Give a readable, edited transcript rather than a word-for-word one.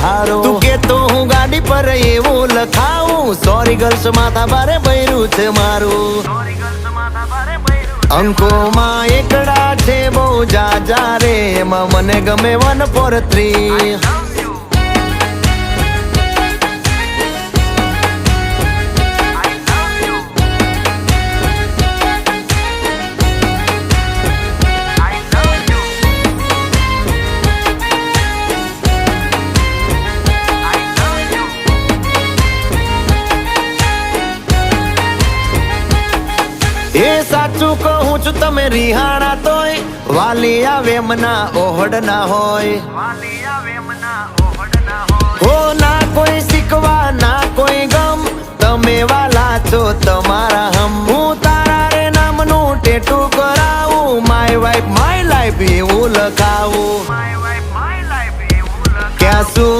હારો તું કે તો હું ગાડી પર એવું લખાવું સોરી ગર્લ્સ માથા ભારે બૈરું છે મારું અંકોમાં એકડા છે બહુ જાજા રે એમાં મને ગમે 143 એ સાચું કહું છું તમે રિહાણા તોય વાલી આવે મના ઓહડ ના હોય હો ના કોઈ